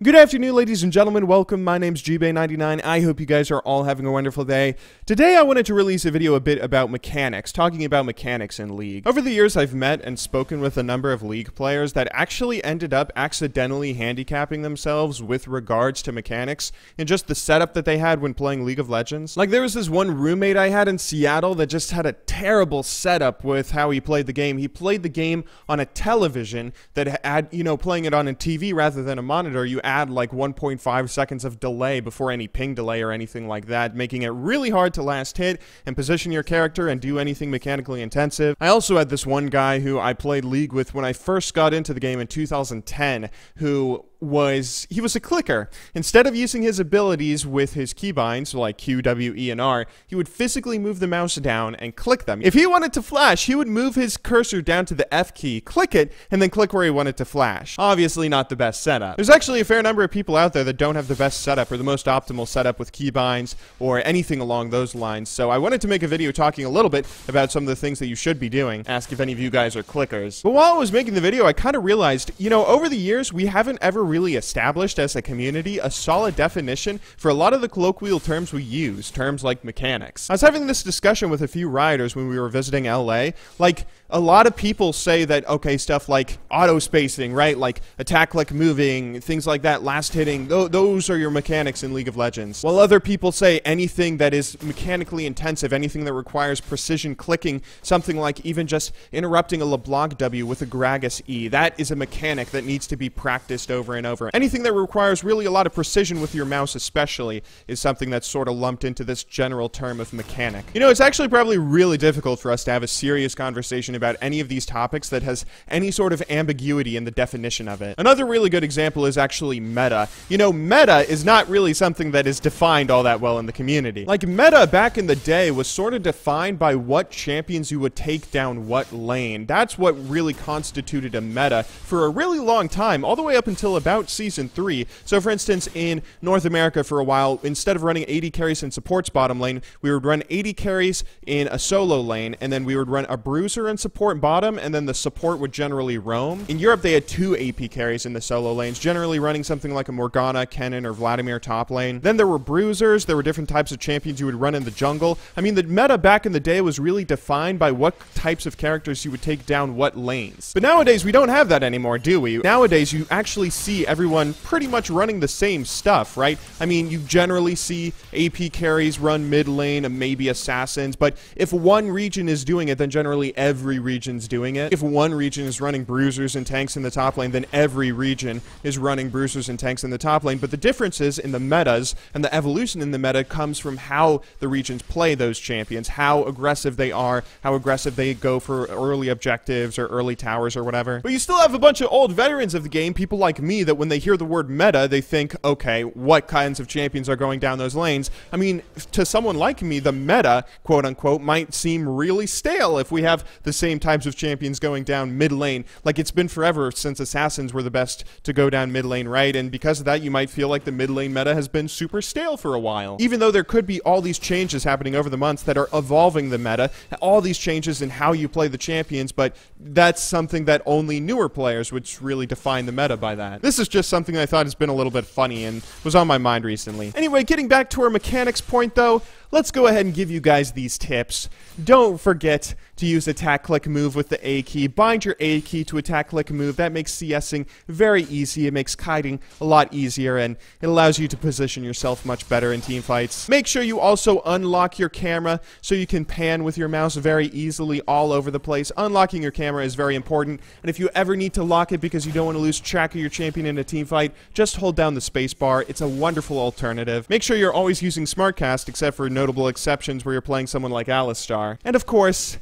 Good afternoon, ladies and gentlemen. Welcome. My name's GBay99. I hope you guys are all having a wonderful day. Today, I wanted to release a video a bit about mechanics, talking about mechanics in League. Over the years, I've met and spoken with a number of League players that actually ended up accidentally handicapping themselves with regards to mechanics and just the setup that they had when playing League of Legends. Like, there was this one roommate I had in Seattle that just had a terrible setup with how he played the game. He played the game on a television that had, playing it on a TV rather than a monitor, you add like 1.5 seconds of delay before any ping delay or anything like that, making it really hard to last hit and position your character and do anything mechanically intensive. I also had this one guy who I played League with when I first got into the game in 2010 who was a clicker. Instead of using his abilities with his keybinds, like Q, W, E, and R, he would physically move the mouse down and click them. If he wanted to flash, he would move his cursor down to the F key, click it, and then click where he wanted to flash. Obviously not the best setup. There's actually a fair number of people out there that don't have the best setup or the most optimal setup with keybinds or anything along those lines, so I wanted to make a video talking a little bit about some of the things that you should be doing. Ask if any of you guys are clickers. But while I was making the video, I kind of realized, over the years, we haven't ever really established as a community a solid definition for a lot of the colloquial terms we use, terms like mechanics. I was having this discussion with a few rioters when we were visiting LA. Like, a lot of people say that, okay, stuff like auto spacing, right? Like attack click moving, things like that, last hitting, those are your mechanics in League of Legends. While other people say anything that is mechanically intensive, anything that requires precision clicking, something like even just interrupting a LeBlanc W with a Gragas E, that is a mechanic that needs to be practiced over and over. Anything that requires really a lot of precision with your mouse especially is something that's sort of lumped into this general term of mechanic. It's actually probably really difficult for us to have a serious conversation about any of these topics that has any sort of ambiguity in the definition of it. Another really good example is actually meta. Meta is not really something that is defined all that well in the community. Like, meta back in the day was sort of defined by what champions you would take down what lane. That's what really constituted a meta for a really long time, all the way up until about Season 3. So for instance, in North America for a while, instead of running 80 carries in support's bottom lane, we would run 80 carries in a solo lane, and then we would run a bruiser in support bottom, and then the support would generally roam. In Europe, they had 2 AP carries in the solo lanes, generally running something like a Morgana, Kennen, or Vladimir top lane. Then there were bruisers, there were different types of champions you would run in the jungle. I mean, the meta back in the day was really defined by what types of characters you would take down what lanes. But nowadays, we don't have that anymore, do we? Nowadays, you actually see everyone pretty much running the same stuff, right? I mean, you generally see AP carries run mid lane and maybe assassins, but if one region is doing it, then generally every region's doing it. If one region is running bruisers and tanks in the top lane, then every region is running bruisers and tanks in the top lane. But the differences in the metas and the evolution in the meta comes from how the regions play those champions, how aggressive they are, how aggressive they go for early objectives or early towers or whatever. But you still have a bunch of old veterans of the game, people like me, that when they hear the word meta, they think, okay, what kinds of champions are going down those lanes? I mean, to someone like me, the meta, quote unquote, might seem really stale if we have the same types of champions going down mid lane. Like, it's been forever since assassins were the best to go down mid lane, right? And because of that, you might feel like the mid lane meta has been super stale for a while. Even though there could be all these changes happening over the months that are evolving the meta, all these changes in how you play the champions, but that's something that only newer players would really define the meta by that. This is just something I thought has been a little bit funny and was on my mind recently. Anyway, getting back to our mechanics point though, let's go ahead and give you guys these tips. Don't forget to use attack click move with the A key. Bind your A key to attack click move. That makes CSing very easy. It makes kiting a lot easier, and it allows you to position yourself much better in team fights. Make sure you also unlock your camera so you can pan with your mouse very easily all over the place. Unlocking your camera is very important, and if you ever need to lock it because you don't want to lose track of your champion in a team fight, just hold down the space bar. It's a wonderful alternative. Make sure you're always using SmartCast, except for notable exceptions where you're playing someone like Alistar. And of course,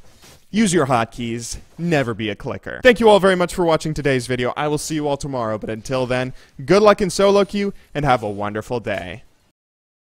use your hotkeys. Never be a clicker. Thank you all very much for watching today's video. I will see you all tomorrow, but until then, good luck in solo queue and have a wonderful day.